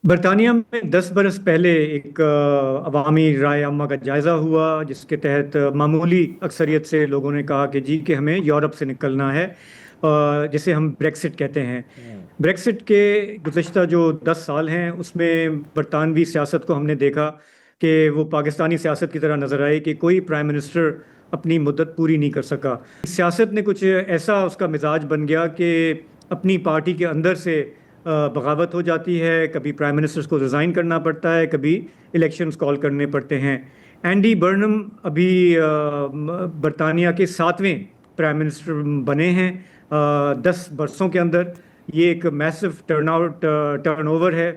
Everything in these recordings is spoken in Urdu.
برطانیہ میں 10 برس پہلے ایک عوامی رائے عامہ کا جائزہ ہوا جس کے تحت معمولی اکثریت سے لوگوں نے کہا کہ جی کہ ہمیں یورپ سے نکلنا ہے، جسے ہم بریکسٹ کہتے ہیں۔ بریکسٹ کے گزشتہ جو 10 سال ہیں اس میں برطانوی سیاست کو ہم نے دیکھا کہ وہ پاکستانی سیاست کی طرح نظر آئی کہ کوئی پرائم منسٹر اپنی مدت پوری نہیں کر سکا۔ سیاست نے کچھ ایسا اس کا مزاج بن گیا کہ اپنی پارٹی کے اندر سے بغاوت ہو جاتی ہے، کبھی پرائم منسٹرز کو ریزائن کرنا پڑتا ہے، کبھی الیکشنز کال کرنے پڑتے ہیں۔ اینڈی برنم ابھی برطانیہ کے 7ویں پرائم منسٹر بنے ہیں 10 برسوں کے اندر۔ یہ ایک میسو ٹرن اوور ہے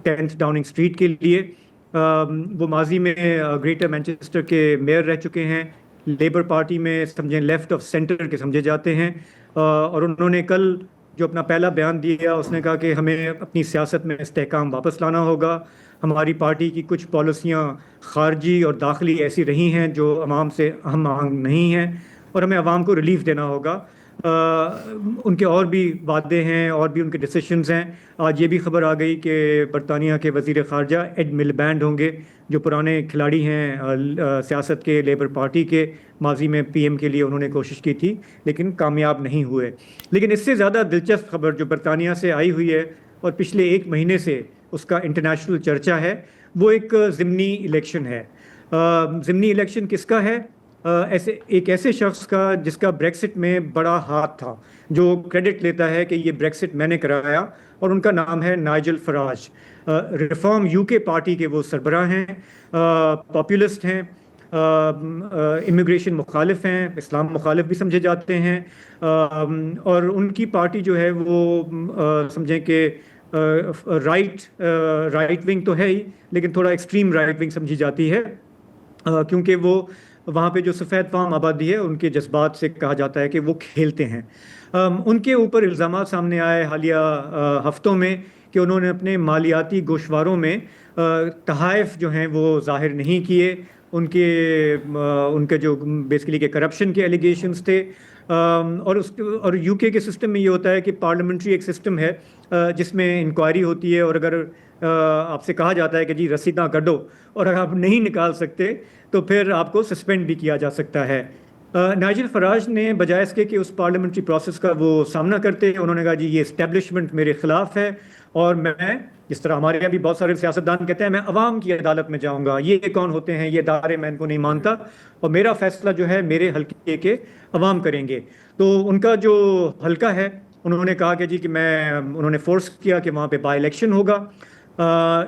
10 ڈاؤننگ اسٹریٹ کے لیے۔ وہ ماضی میں گریٹر مینچسٹر کے میئر رہ چکے ہیں، لیبر پارٹی میں سمجھیں لیفٹ آف سینٹر کے سمجھے جاتے ہیں، اور انہوں نے کل جو اپنا پہلا بیان دیا اس نے کہا کہ ہمیں اپنی سیاست میں استحکام واپس لانا ہوگا۔ ہماری پارٹی کی کچھ پالیسیاں خارجی اور داخلی ایسی رہی ہیں جو عوام سے ہم آہنگ نہیں ہیں، اور ہمیں عوام کو ریلیف دینا ہوگا۔ ان کے اور بھی وعدے ہیں اور بھی ان کے ڈیسیشنز ہیں۔ آج یہ بھی خبر آ گئی کہ برطانیہ کے وزیر خارجہ ایڈ ملبینڈ ہوں گے، جو پرانے کھلاڑی ہیں سیاست کے، لیبر پارٹی کے۔ ماضی میں پی ایم کے لیے انہوں نے کوشش کی تھی لیکن کامیاب نہیں ہوئے۔ لیکن اس سے زیادہ دلچسپ خبر جو برطانیہ سے آئی ہوئی ہے اور پچھلے 1 مہینے سے اس کا انٹرنیشنل چرچا ہے، وہ ایک ضمنی الیکشن ہے۔ ضمنی الیکشن کس کا ہے؟ ایسے شخص کا جس کا بریکسٹ میں بڑا ہاتھ تھا، جو کریڈٹ لیتا ہے کہ یہ بریکسٹ میں نے کرایا، اور ان کا نام ہے نائجل فراج۔ ریفارم یو کے پارٹی کے وہ سربراہ ہیں، پاپولسٹ ہیں، امیگریشن مخالف ہیں، اسلام مخالف بھی سمجھے جاتے ہیں، اور ان کی پارٹی جو ہے وہ سمجھیں کہ رائٹ ونگ تو ہے ہی، لیکن تھوڑا ایکسٹریم رائٹ ونگ سمجھی جاتی ہے، کیونکہ وہ وہاں پہ جو سفید فام آبادی ہے ان کے جذبات سے کہا جاتا ہے کہ وہ کھیلتے ہیں۔ ان کے اوپر الزامات سامنے آئے حالیہ ہفتوں میں کہ انہوں نے اپنے مالیاتی گوشواروں میں تحائف جو ہیں وہ ظاہر نہیں کیے۔ ان کے جو بیسیکلی کہ کرپشن کے ایلیگیشنز تھے، اور یو کے سسٹم میں یہ ہوتا ہے کہ پارلیمنٹری ایک سسٹم ہے جس میں انکوائری ہوتی ہے، اور اگر آپ سے کہا جاتا ہے کہ جی رسیداں کڈو، اور اگر آپ نہیں نکال سکتے تو پھر آپ کو سسپینڈ بھی کیا جا سکتا ہے۔ نائجل فراج نے بجائے اس کے کہ اس پارلیمنٹری پروسیس کا وہ سامنا کرتے ہیں، انہوں نے کہا جی یہ اسٹیبلشمنٹ میرے خلاف ہے، اور میں جس طرح ہمارے یہاں بھی بہت سارے سیاستدان کہتے ہیں میں عوام کی عدالت میں جاؤں گا، یہ کون ہوتے ہیں یہ ادارے، میں ان کو نہیں مانتا، اور میرا فیصلہ جو ہے میرے حلقے کے عوام کریں گے۔ تو ان کا جو حلقہ ہے انہوں نے کہا کہ جی کہ انہوں نے فورس کیا کہ وہاں پہ بائی الیکشن ہوگا۔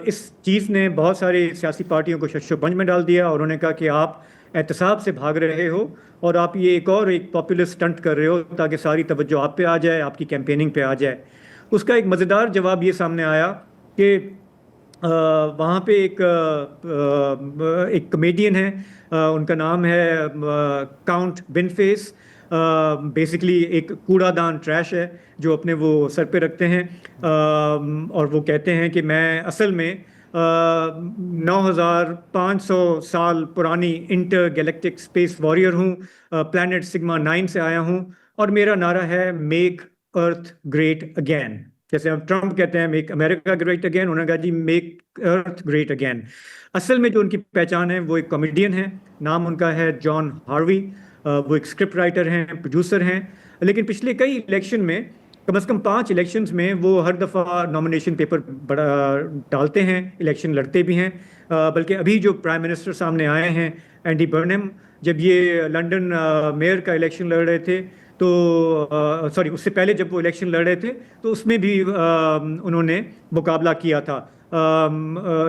اس چیز نے بہت سارے سیاسی پارٹیوں کو شش و پنج میں ڈال دیا، اور انہوں نے کہا کہ آپ احتساب سے بھاگ رہے ہو، اور آپ یہ ایک پاپولر سٹنٹ کر رہے ہو تاکہ ساری توجہ آپ پہ آ جائے، آپ کی کیمپیننگ پہ آ جائے۔ اس کا ایک مزیدار جواب یہ سامنے آیا کہ وہاں پہ ایک کمیڈین ہے، ان کا نام ہے کاؤنٹ بن فیس۔ بیسیکلی ایک کوڑا دان ٹریش ہے جو اپنے وہ سر پہ رکھتے ہیں، اور وہ کہتے ہیں کہ میں اصل میں 9500 سال پرانی انٹر گیلیکٹک اسپیس واریئر ہوں، پلانٹ سگما 9 سے آیا ہوں، اور میرا نعرہ ہے میک ارتھ گریٹ اگین۔ جیسے ہم ٹرمپ کہتے ہیں میک امریکہ گریٹ اگین، انہوں نے کہا جی میک ارتھ گریٹ اگین۔ اصل میں جو ان کی پہچان ہے وہ ایک کامیڈین ہے، نام ان کا ہے جان ہاروی۔ وہ ایک اسکرپٹ رائٹر ہیں، پروڈیوسر ہیں، لیکن پچھلے کئی الیکشن میں کم از کم 5 الیکشنز میں وہ ہر دفعہ نامینیشن پیپر ڈالتے ہیں، الیکشن لڑتے بھی ہیں۔ بلکہ ابھی جو پرائم منسٹر سامنے آئے ہیں اینڈی برنم، جب یہ لنڈن میئر کا الیکشن لڑ رہے تھے تو اس سے پہلے جب وہ الیکشن لڑ رہے تھے تو اس میں بھی انہوں نے مقابلہ کیا تھا۔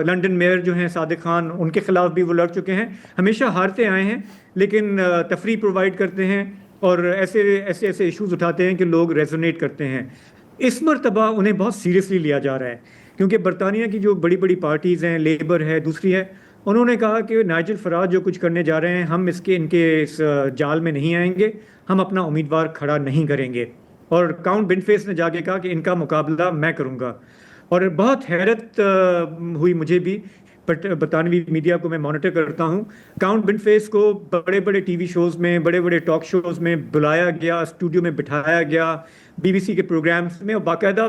لنڈن میئر جو ہیں صادق خان، ان کے خلاف بھی وہ لڑ چکے ہیں، ہمیشہ ہارتے آئے ہیں، لیکن تفریح پرووائڈ کرتے ہیں اور ایسے ایشوز اٹھاتے ہیں کہ لوگ ریزونیٹ کرتے ہیں۔ اس مرتبہ انہیں بہت سیریسلی لیا جا رہا ہے، کیونکہ برطانیہ کی جو بڑی بڑی پارٹیز ہیں، لیبر ہے، دوسری ہے، انہوں نے کہا کہ نائجل فراج جو کچھ کرنے جا رہے ہیں ہم ان کے اس جال میں نہیں آئیں گے، ہم اپنا امیدوار کھڑا نہیں کریں گے۔ اور کاؤنٹ بن فیس نے جا کے کہا کہ ان کا مقابلہ میں کروں گا، اور بہت حیرت ہوئی مجھے بھی، برطانوی میڈیا کو میں مانیٹر کرتا ہوں، کاؤنٹ بن فیس کو بڑے بڑے ٹی وی شوز میں، بڑے بڑے ٹاک شوز میں بلایا گیا، اسٹوڈیو میں بٹھایا گیا، BBC کے پروگرامز میں، اور باقاعدہ